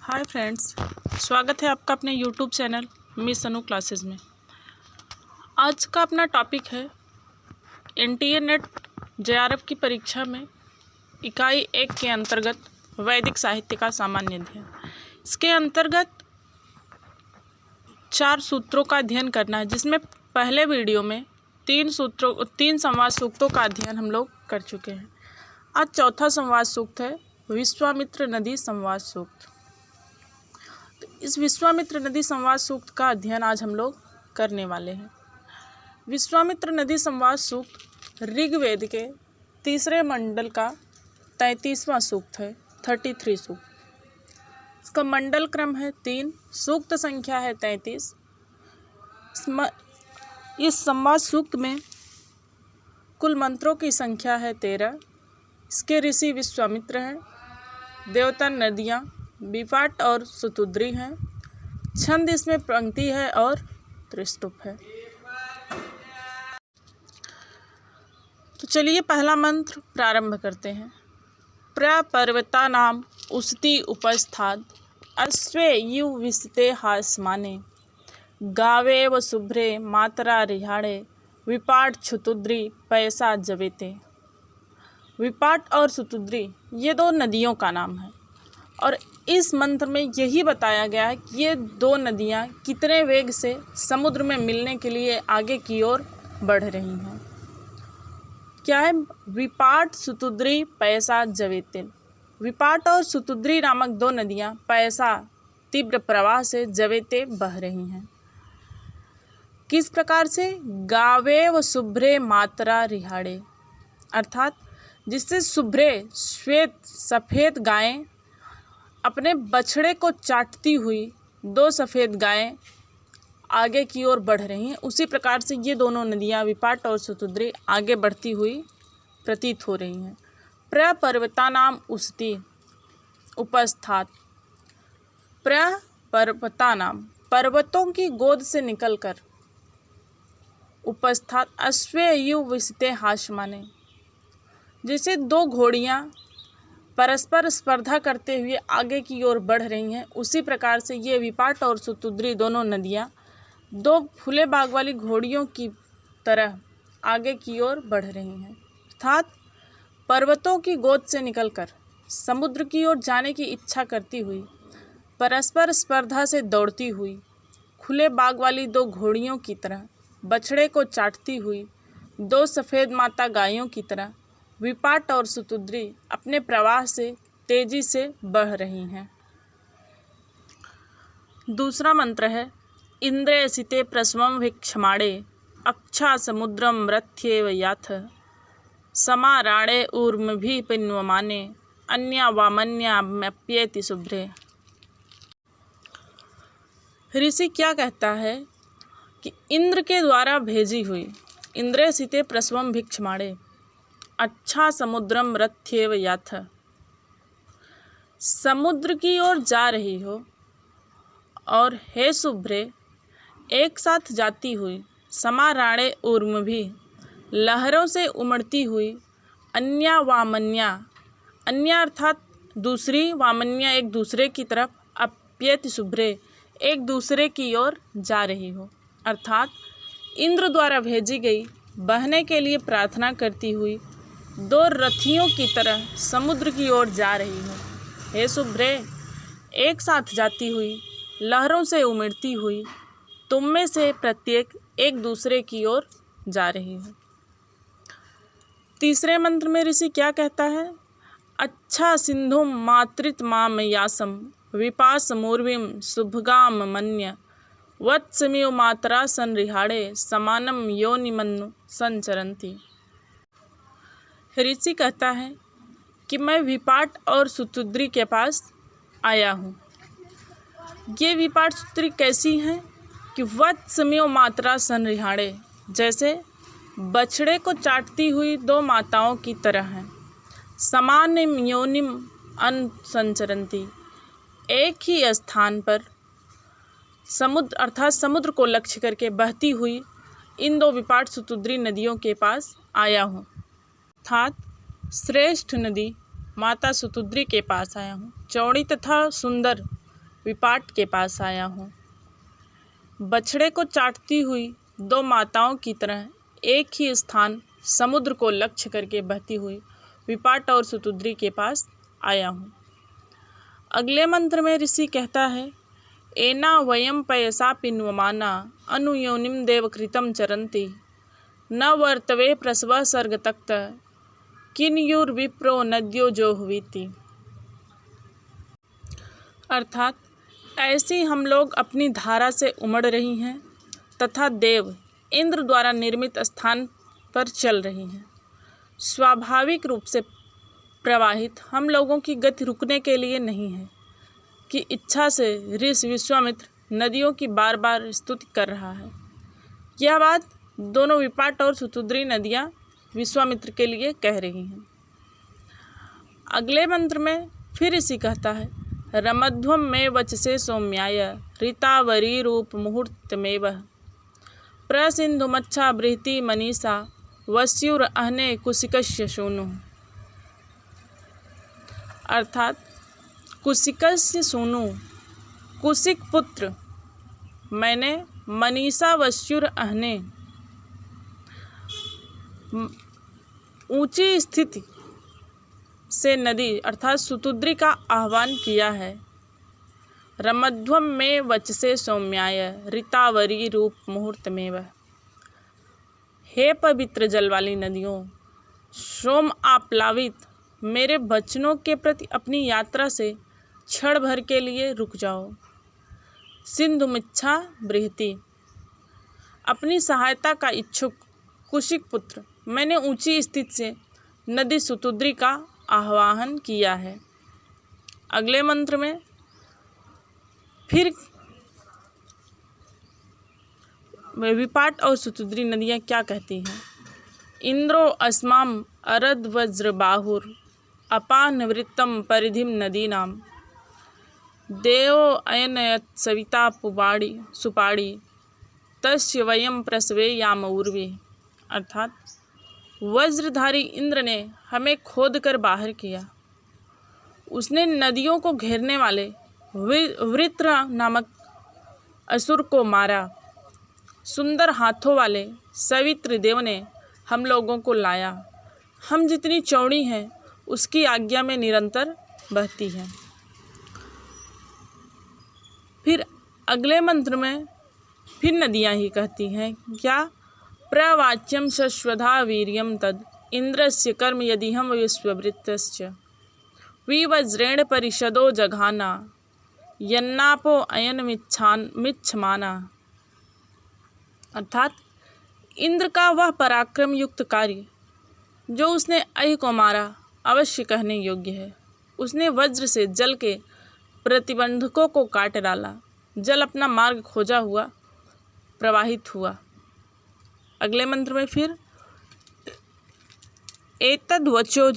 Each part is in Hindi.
हाय फ्रेंड्स, स्वागत है आपका अपने यूट्यूब चैनल मिस अनु क्लासेस में। आज का अपना टॉपिक है एनटीए नेट जेआरएफ की परीक्षा में इकाई 1 के अंतर्गत वैदिक साहित्य का सामान्य अध्ययन। इसके अंतर्गत 4 सूत्रों का अध्ययन करना है, जिसमें पहले वीडियो में 3 संवाद सूक्तों का अध्ययन हम लोग कर चुके हैं। आज चौथा संवाद सूक्त है विश्वामित्र नदी संवाद सूक्त। इस विश्वामित्र नदी संवाद सूक्त का अध्ययन आज हम लोग करने वाले हैं। विश्वामित्र नदी संवाद सूक्त ऋग्वेद के 3 मंडल का 33वां सूक्त है, 33 सूक्त। इसका मंडल क्रम है 3, सूक्त संख्या है 33। इस संवाद सूक्त में कुल मंत्रों की संख्या है 13। इसके ऋषि विश्वामित्र हैं। देवता नदियाँ विपाट और सुतुद्री हैं। छंद इसमें पंक्ति है और त्रिस्तुप है। तो चलिए पहला मंत्र प्रारंभ करते हैं। प्रपर्वता नाम उसति उपस्थाद अश्वे यु विसते हास्माने गावे व शुभ्रे मातरा रिहाड़े विपाट छुतुद्री पैसा जवेते। विपाट और सुतुद्री ये 2 नदियों का नाम है और इस मंत्र में यही बताया गया है कि ये 2 नदियाँ कितने वेग से समुद्र में मिलने के लिए आगे की ओर बढ़ रही हैं। क्या है? विपाट सुतुद्री पैसा जवेते। विपाट और सुतुद्री नामक 2 नदियाँ पैसा तीव्र प्रवाह से जवेते बह रही हैं। किस प्रकार से? गावे व शुभ्रे मातरा रिहाड़े, अर्थात जिससे शुभ्रे श्वेत सफ़ेद गायें अपने बछड़े को चाटती हुई 2 सफ़ेद गायें आगे की ओर बढ़ रही हैं, उसी प्रकार से ये दोनों नदियाँ विपाट और सुतुद्री आगे बढ़ती हुई प्रतीत हो रही हैं। प्रपर्वता नाम उसति उपस्थात। प्रपर्वता नाम पर्वतों की गोद से निकलकर उपस्थात अश्वे यु विसते हास्माने, जैसे 2 घोड़ियाँ परस्पर स्पर्धा करते हुए आगे की ओर बढ़ रही हैं, उसी प्रकार से ये विपाट और सुतुद्री दोनों नदियाँ 2 फूले बाग वाली घोड़ियों की तरह आगे की ओर बढ़ रही हैं। अर्थात पर्वतों की गोद से निकलकर समुद्र की ओर जाने की इच्छा करती हुई, परस्पर स्पर्धा से दौड़ती हुई, खुले बाग वाली 2 घोड़ियों की तरह, बछड़े को चाटती हुई 2 सफ़ेद माता गायों की तरह विपाट और सुतुद्री अपने प्रवाह से तेजी से बढ़ रही हैं। दूसरा मंत्र है इंद्रे सिते प्रस्वम भिक्षमाणे अक्षा समुद्रम रथ्येव याथ समाराणे ऊर्मभि पिन्वमाने अन्या वामन्याप्येति शुभ्रे। ऋषि क्या कहता है कि इंद्र के द्वारा भेजी हुई इंद्रे सिते प्रस्वम भिक्षमाणे अच्छा समुद्रम रथ्येव याथ, समुद्र की ओर जा रही हो और हे शुभ्रे एक साथ जाती हुई, समाराणे ऊर्मभि लहरों से उमड़ती हुई, अन्या वामन्या अन्या अर्थात दूसरी, वामन्या एक दूसरे की तरफ, अप्येति शुभ्रे एक दूसरे की ओर जा रही हो, अर्थात इंद्र द्वारा भेजी गई बहने के लिए प्रार्थना करती हुई 2 रथियों की तरह समुद्र की ओर जा रही हो। हे शुभ्रे एक साथ जाती हुई, लहरों से उमड़ती हुई, तुम में से प्रत्येक एक दूसरे की ओर जा रही हो। तीसरे मंत्र में ऋषि क्या कहता है? अच्छा सिंधुम मातृत माम यासम विपास मूर्विम शुभगाम मन्य वत्समिव मातरा संरिहाड़े समानम योनिमन्नु संचरंती। ऋषि कहता है कि मैं विपाट और सुतुद्री के पास आया हूँ। ये विपाट सुतुद्री कैसी हैं कि वत्समिव मातरा संरिहाड़े, जैसे बछड़े को चाटती हुई 2 माताओं की तरह हैं। समानम योनिम अन संचरंती, एक ही स्थान पर समुद्र अर्थात समुद्र को लक्ष्य करके बहती हुई इन 2 विपाट सुतुद्री नदियों के पास आया हूँ, अर्थात श्रेष्ठ नदी माता सुतुद्री के पास आया हूँ। चौड़ी तथा सुंदर विपाट के पास आया हूँ। बछड़े को चाटती हुई दो माताओं की तरह एक ही स्थान समुद्र को लक्ष्य करके बहती हुई विपाट और सुतुद्री के पास आया हूँ। अगले मंत्र में ऋषि कहता है, एना वयम पयसा पिन्वमाना अनुयोनिम देवकृतम चरंती न वर्तवे प्रसव सर्ग तक्त किन्युर विप्रो नद्यो जोहवीति। अर्थात ऐसी हम लोग अपनी धारा से उमड़ रही हैं तथा देव इंद्र द्वारा निर्मित स्थान पर चल रही हैं। स्वाभाविक रूप से प्रवाहित हम लोगों की गति रुकने के लिए नहीं है कि इच्छा से ऋषि विश्वामित्र नदियों की बार बार स्तुति कर रहा है। यह बात दोनों विपाट और सुतुद्री नदियाँ विश्वामित्र के लिए कह रही हैं। अगले मंत्र में फिर इसी कहता है, रमध्वम में वचसे सौम्याय ऋतावरी रूप मुहूर्तमेव प्रसिंधुमच्छा बृहति मनीषा वस्युर अहने कुशिकस्य सूनु। अर्थात कुशिकस्य सूनु, कुशिक पुत्र मैंने मनीषा वस्युर अहने ऊंची स्थिति से नदी अर्थात सुतुद्री का आह्वान किया है। रमध्वम में वचसे सौम्याय ऋतावरी रूप मुहूर्तमेव। हे पवित्र जल वाली नदियों, सोम आप्लावित मेरे वचनों के प्रति अपनी यात्रा से क्षण भर के लिए रुक जाओ। सिंधुमिच्छा बृहति, अपनी सहायता का इच्छुक कुशिक पुत्र मैंने ऊंची स्थिति से नदी सुतुद्री का आह्वान किया है। अगले मंत्र में फिर विपाट और सुतुद्री नदियाँ क्या कहती हैं, इंद्रो अस्माम अरद वज्र बाहुर अपानवृत्तम परिधिम नदीनाम देवो अयनयत सविता पुबाड़ी सुपाड़ी तस्य वयम प्रसवेयाम उर्वी। अर्थात वज्रधारी इंद्र ने हमें खोद कर बाहर किया। उसने नदियों को घेरने वाले वृत्र नामक असुर को मारा। सुंदर हाथों वाले सवित्र देव ने हम लोगों को लाया। हम जितनी चौड़ी हैं उसकी आज्ञा में निरंतर बहती हैं। फिर अगले मंत्र में फिर नदियाँ ही कहती हैं क्या, प्रवाच्यम शश्वधा वीर्यम तद इंद्रस्य कर्म यदि हम विश्ववृत्तस्य विवज्रेण परिषदो जघाना यन्नापो अयन मिच्छमाना। अर्थात इंद्र का वह पराक्रम युक्त कार्य जो उसने अहि को मारा अवश्य कहने योग्य है। उसने वज्र से जल के प्रतिबंधकों को काट डाला। जल अपना मार्ग खोजा हुआ प्रवाहित हुआ। अगले मंत्र में फिर एतद्वचो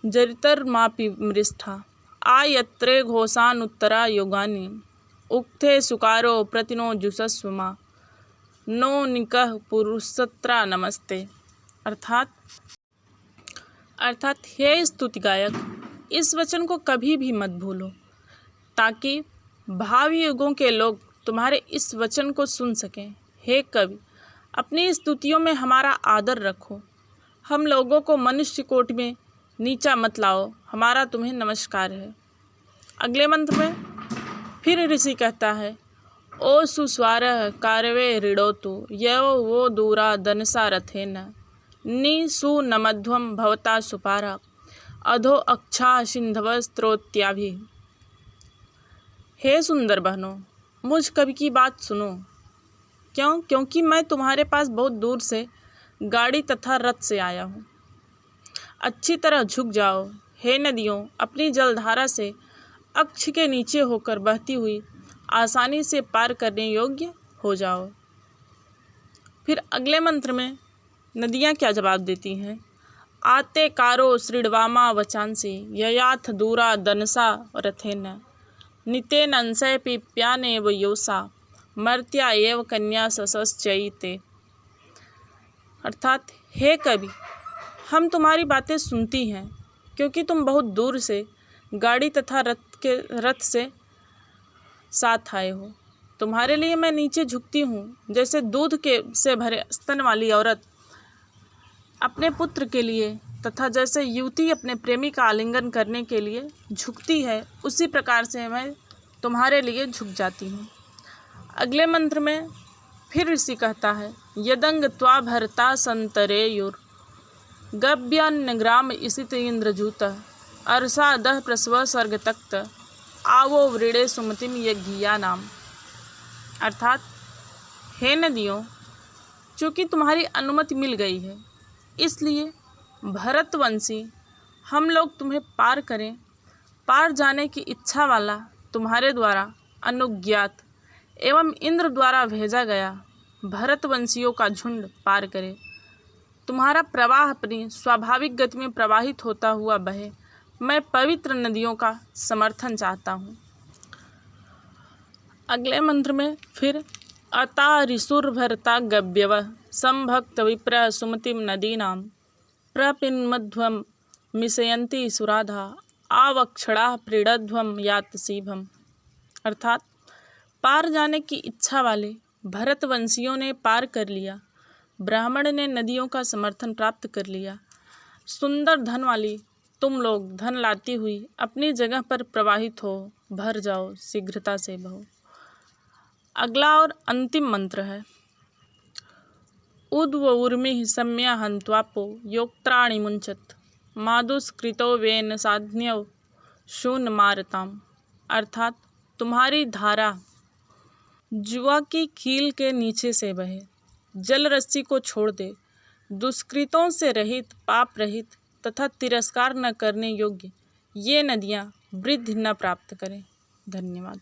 जरितर्मापि मृष्ठा आयत्रे घोषानुत्तरा योगानि उक्थे सुकारो प्रतिनो जुषस्वमा नो निकः पुरुषत्रा नमस्ते। अर्थात हे स्तुति गायक, इस वचन को कभी भी मत भूलो ताकि भावी युगों के लोग तुम्हारे इस वचन को सुन सकें। हे कवि, अपनी स्तुतियों में हमारा आदर रखो। हम लोगों को मनुष्य कोटि में नीचा मत लाओ। हमारा तुम्हें नमस्कार है। अगले मंत्र में फिर ऋषि कहता है, ओ सुस्वारः कारवे ऋडोतु यव वो दूरा दनसा रथेन नि सुनमध्वम भवता सुपारा अधो अक्षा सिंधव स्त्रोत्याभि। हे सुंदर बहनों, मुझ कवि की बात सुनो। क्योंकि मैं तुम्हारे पास बहुत दूर से गाड़ी तथा रथ से आया हूँ। अच्छी तरह झुक जाओ। हे नदियों, अपनी जलधारा से अक्ष के नीचे होकर बहती हुई आसानी से पार करने योग्य हो जाओ। फिर अगले मंत्र में नदियाँ क्या जवाब देती हैं, आते कारो श्रीडवामा वचांसी ययाथ दूरा दनसा रथेन नितेन अंशय पिप्यानेव योसा मर्त्या एव कन्या ससश्चैते। अर्थात हे कवि, हम तुम्हारी बातें सुनती हैं क्योंकि तुम बहुत दूर से गाड़ी तथा रथ के रथ से साथ आए हो। तुम्हारे लिए मैं नीचे झुकती हूँ, जैसे दूध के से भरे स्तन वाली औरत अपने पुत्र के लिए तथा जैसे युवती अपने प्रेमी का आलिंगन करने के लिए झुकती है, उसी प्रकार से मैं तुम्हारे लिए झुक जाती हूँ। अगले मंत्र में फिर ऋषि कहता है, यदंग त्वा भरता संतरेयुर गव्यान्नग्राम इसित इंद्रजूत अर्षा दह प्रसव स्वर्ग तक्त आवो वृणे सुमतिम यज्ञिया नाम। अर्थात, हे नदियों, चूँकि तुम्हारी अनुमति मिल गई है, इसलिए भरतवंशी हम लोग तुम्हें पार करें। पार जाने की इच्छा वाला तुम्हारे द्वारा अनुज्ञात एवं इंद्र द्वारा भेजा गया भरतवंशियों का झुंड पार करे। तुम्हारा प्रवाह अपनी स्वाभाविक गति में प्रवाहित होता हुआ बहे। मैं पवित्र नदियों का समर्थन चाहता हूँ। अगले मंत्र में फिर अता ऋषुर भरता गव्यव संभक्त विप्र सुमतिम नदीनाम प्रपिन्मध्वम मिशयन्ति सुराधा आवक्षणा प्रीडध्वम यात सीभम। अर्थात, पार जाने की इच्छा वाले भरतवंशियों ने पार कर लिया। ब्राह्मण ने नदियों का समर्थन प्राप्त कर लिया। सुंदर धन वाली तुम लोग धन लाती हुई अपनी जगह पर प्रवाहित हो, भर जाओ, शीघ्रता से बहो। अगला और अंतिम मंत्र है, उद्व उर्मि सम्या हन्त्वापो योक्त्राणि मुंचत मादुष्कृतो वेन साध्न्यव शून मारताम। अर्थात, तुम्हारी धारा जुआ की कील के नीचे से बहे, जल रस्सी को छोड़ दे, दुष्कृतों से रहित, पाप रहित तथा तिरस्कार न करने योग्य ये नदियाँ वृद्धि न प्राप्त करें। धन्यवाद।